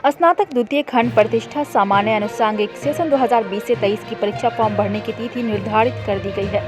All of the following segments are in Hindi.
स्नातक द्वितीय खंड प्रतिष्ठा सामान्य अनुषंगिक सेशन 2020 से 23 की परीक्षा फॉर्म भरने की तिथि निर्धारित कर दी गई है।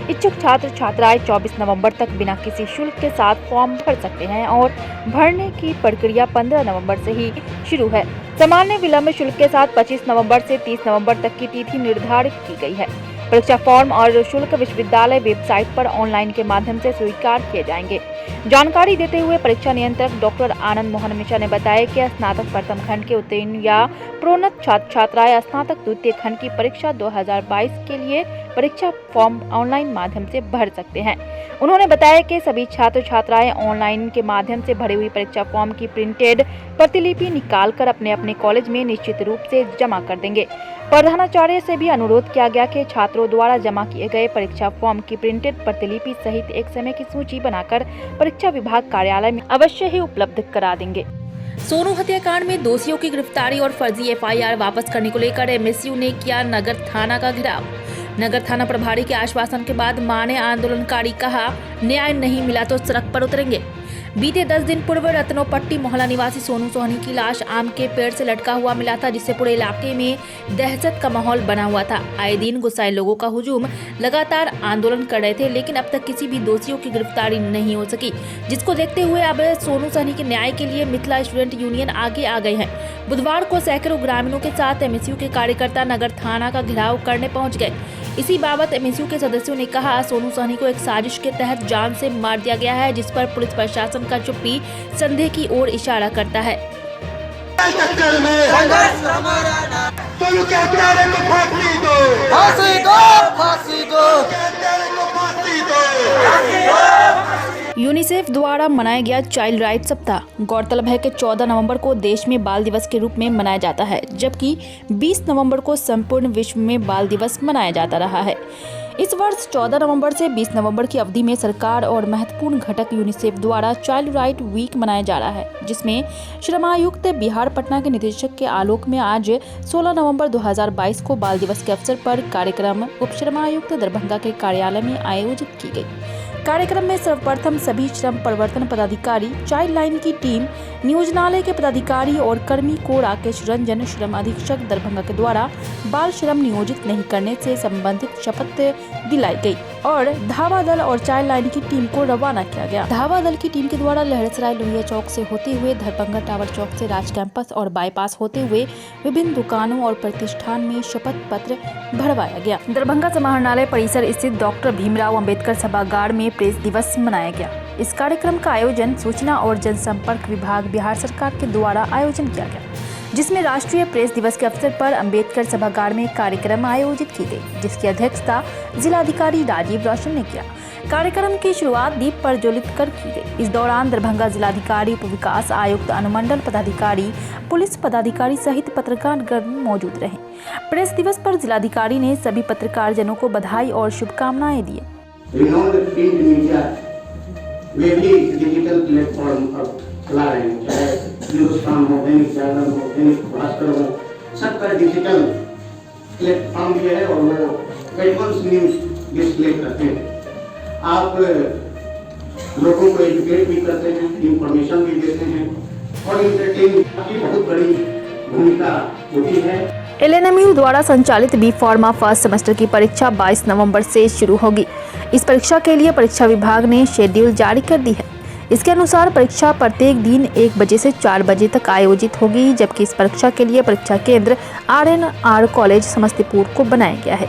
इच्छुक छात्र छात्राएं 24 नवंबर तक बिना किसी शुल्क के साथ फॉर्म भर सकते हैं और भरने की प्रक्रिया 15 नवंबर से ही शुरू है। सामान्य विलंब शुल्क के साथ 25 नवंबर से 30 नवंबर तक की तिथि निर्धारित की गई है। परीक्षा फॉर्म और शुल्क विश्वविद्यालय वेबसाइट पर ऑनलाइन के माध्यम से स्वीकार किए जाएंगे। जानकारी देते हुए परीक्षा नियंत्रक डॉक्टर आनंद मोहन मिश्रा ने बताया कि स्नातक प्रथम खंड के उत्तीर्ण या प्रोन्नत छात्र छात्राएं स्नातक द्वितीय खंड की परीक्षा 2022 के लिए परीक्षा फॉर्म ऑनलाइन माध्यम से भर सकते हैं। उन्होंने बताया कि सभी छात्र छात्राएं ऑनलाइन के माध्यम से भरी हुई परीक्षा फॉर्म की प्रिंटेड प्रतिलिपि निकालकर अपने अपने कॉलेज में निश्चित रूप से जमा कर देंगे। प्रधानाचार्य से भी अनुरोध किया गया कि छात्रों द्वारा जमा किए गए परीक्षा फॉर्म की प्रिंटेड प्रतिलिपि सहित एक समय की सूची बनाकर परीक्षा विभाग कार्यालय में अवश्य ही उपलब्ध करा देंगे। सोनू हत्याकांड में दोषियों की गिरफ्तारी और फर्जी एफआईआर वापस करने को लेकर एमएसयू ने किया नगर थाना का घेराव। नगर थाना प्रभारी के आश्वासन के बाद मां ने आंदोलनकारी कहा, न्याय नहीं मिला तो सड़क पर उतरेंगे। बीते 10 दिन पूर्व रत्नोपट्टी मोहल्ला निवासी सोनू सोहनी की लाश आम के पेड़ से लटका हुआ मिला था, जिससे पूरे इलाके में दहशत का माहौल बना हुआ था। आए दिन गुस्साए लोगों का हुजूम लगातार आंदोलन कर रहे थे, लेकिन अब तक किसी भी दोषियों की गिरफ्तारी नहीं हो सकी, जिसको देखते हुए अब सोनू सोहनी के न्याय के लिए मिथिला स्टूडेंट यूनियन आगे आ गए हैं। बुधवार को सैकड़ों ग्रामीणों के साथ एमएसयू के कार्यकर्ता नगर थाना का घेराव करने पहुंच गए। इसी बाबत एमएसयू के सदस्यों ने कहा, सोनू सोहनी को एक साजिश के तहत जान से मार दिया गया है, जिस पर पुलिस प्रशासन का चुप्पी संदेह की ओर इशारा करता है। यूनिसेफ द्वारा मनाया गया चाइल्ड राइट सप्ताह। गौरतलब है कि 14 नवंबर को देश में बाल दिवस के रूप में मनाया जाता है, जबकि 20 नवंबर को संपूर्ण विश्व में बाल दिवस मनाया जाता रहा है। इस वर्ष 14 नवंबर से 20 नवंबर की अवधि में सरकार और महत्वपूर्ण घटक यूनिसेफ द्वारा चाइल्ड राइट वीक मनाया जा रहा है, जिसमें श्रमायुक्त बिहार पटना के निदेशक के आलोक में आज 16 नवंबर 2022 को बाल दिवस के अवसर पर कार्यक्रम उप श्रमायुक्त दरभंगा के कार्यालय में आयोजित की गई। कार्यक्रम में सर्वप्रथम सभी श्रम परिवर्तन पदाधिकारी, चाइल्ड लाइन की टीम, नियोजनालय के पदाधिकारी और कर्मी को राकेश रंजन, श्रम अधीक्षक दरभंगा के द्वारा बाल श्रम नियोजित नहीं करने से संबंधित शपथ दिलाई गई और धावा दल और चाइल्ड लाइन की टीम को रवाना किया गया। धावा दल की टीम के द्वारा लहरसराय लोहिया चौक से होते हुए दरभंगा टावर चौक से राज कैंपस और बाईपास होते हुए विभिन्न दुकानों और प्रतिष्ठान में शपथ पत्र भरवाया गया। दरभंगा समाहरणालय परिसर स्थित डॉक्टर भीमराव अंबेडकर सभागार में प्रेस दिवस मनाया गया। इस कार्यक्रम का आयोजन सूचना और जनसंपर्क विभाग बिहार सरकार के द्वारा आयोजन किया गया, जिसमें राष्ट्रीय प्रेस दिवस के अवसर पर अंबेडकर सभागार में कार्यक्रम आयोजित की गई, जिसकी अध्यक्षता जिलाधिकारी राजीव रोशन ने किया। कार्यक्रम की शुरुआत दीप प्रज्वलित कर की गई। इस दौरान दरभंगा जिलाधिकारी, उप विकास आयुक्त, अनुमंडल पदाधिकारी, पुलिस पदाधिकारी सहित पत्रकारगण मौजूद रहे। प्रेस दिवस पर जिलाधिकारी ने सभी पत्रकार जनों को बधाई और शुभकामनाएं दी। वे भी डिजिटल प्लेटफॉर्म अब चला रहे हैं, चाहे हिंदुस्तान हो, दैनिक जागरण हो, दैनिक भास्कर हो, सबका डिजिटल प्लेटफॉर्म भी है और वो एडवांस न्यूज डिस्प्ले करते हैं। आप लोगों को एजुकेट भी करते हैं, इंफॉर्मेशन भी देते हैं और इंटरटेन की बहुत बड़ी भूमिका होती है। एलएनएमयू द्वारा संचालित बी फार्मा फर्स्ट सेमेस्टर की परीक्षा 22 नवंबर से शुरू होगी। इस परीक्षा के लिए परीक्षा विभाग ने शेड्यूल जारी कर दी है। इसके अनुसार परीक्षा प्रत्येक दिन 1 बजे से 4 बजे तक आयोजित होगी, जबकि इस परीक्षा के लिए परीक्षा केंद्र RNR कॉलेज समस्तीपुर को बनाया गया है।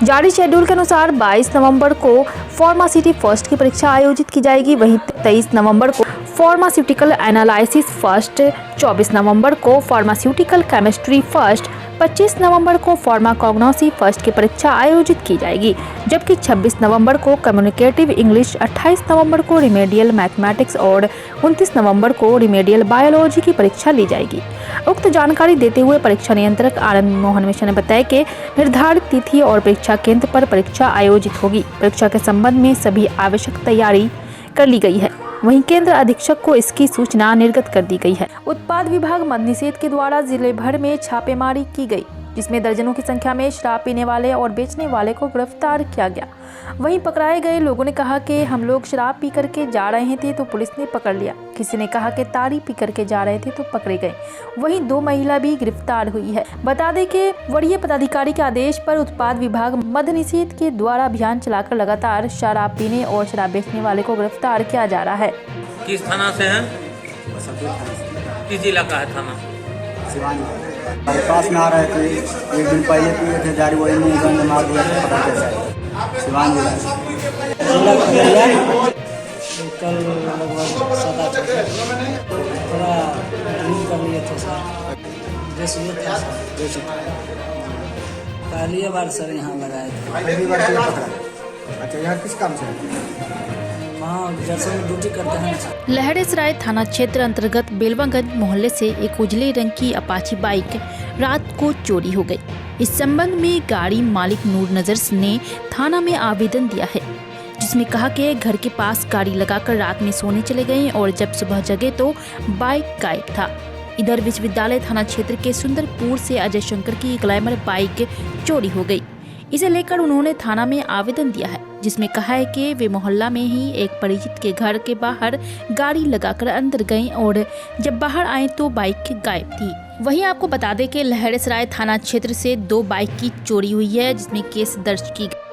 जारी शेड्यूल के अनुसार 22 नवंबर को फार्मासिटी फर्स्ट की परीक्षा आयोजित की जाएगी, वहीं 23 नवंबर को फार्मास्यूटिकल एनालिसिस फर्स्ट, 24 नवंबर को फार्मास्यूटिकल केमिस्ट्री फर्स्ट, 25 नवंबर को फार्माकोग्नोसी फर्स्ट की परीक्षा आयोजित की जाएगी, जबकि 26 नवंबर को कम्युनिकेटिव इंग्लिश, 28 नवंबर को रिमेडियल मैथमेटिक्स और 29 नवंबर को रिमेडियल बायोलॉजी की परीक्षा ली जाएगी। उक्त जानकारी देते हुए परीक्षा नियंत्रक आनंद मोहन मिश्रा ने बताया कि निर्धारित तिथि और परीक्षा केंद्र पर परीक्षा आयोजित होगी। परीक्षा के संबंध में सभी आवश्यक तैयारी कर ली गई है। वहीं केंद्र अधीक्षक को इसकी सूचना निर्गत कर दी गई है। उत्पाद विभाग मद्य निषेध के द्वारा जिले भर में छापेमारी की गई। जिसमें दर्जनों की संख्या में शराब पीने वाले और बेचने वाले को गिरफ्तार किया गया। वहीं पकड़ाए गए लोगों ने कहा कि हम लोग शराब पी करके जा रहे थे तो पुलिस ने पकड़ लिया। किसी ने कहा कि ताड़ी पी करके जा रहे थे तो पकड़े गए। वहीं 2 महिला भी गिरफ्तार हुई है। बता दें कि वरीय पदाधिकारी के आदेश पर उत्पाद विभाग मद्य निषेध के द्वारा अभियान चलाकर लगातार शराब पीने और शराब बेचने वाले को गिरफ्तार किया जा रहा है। किस थाना से हैं? किस जिला का है थाना? हमारे पास में आ रहे थे, एक दिन पहले पिए थे जारी, वही में गंद मार दिया था, पकड़ के जाए सिवान जिला कल लगभग 7-8 थोड़ा ड्रिंक कर लिए थे सर, जैसे ये था सर, पहली बार सर यहाँ लगाए थे। पहली बार किया पकड़ा। अच्छा, यहाँ किस काम से? वहाँ जैसे में ड्यूटी करते हैं सर। लहरेसराय थाना क्षेत्र अंतर्गत बेलवागंज मोहल्ले से एक उजले रंग की अपाची बाइक रात को चोरी हो गई। इस संबंध में गाड़ी मालिक नूर नजर ने थाना में आवेदन दिया है, जिसमें कहा कि घर के पास गाड़ी लगाकर रात में सोने चले गए और जब सुबह जगे तो बाइक गायब था। इधर विश्वविद्यालय थाना क्षेत्र के सुंदरपुर से अजय शंकर की ग्लैमर बाइक चोरी हो गई। इसे लेकर उन्होंने थाना में आवेदन दिया है, जिसमें कहा है कि वे मोहल्ला में ही एक परिचित के घर के बाहर गाड़ी लगाकर अंदर गए और जब बाहर आए तो बाइक गायब थी। वहीं आपको बता दें कि लहरेसराय थाना क्षेत्र से 2 बाइक की चोरी हुई है, जिसमें केस दर्ज की गई।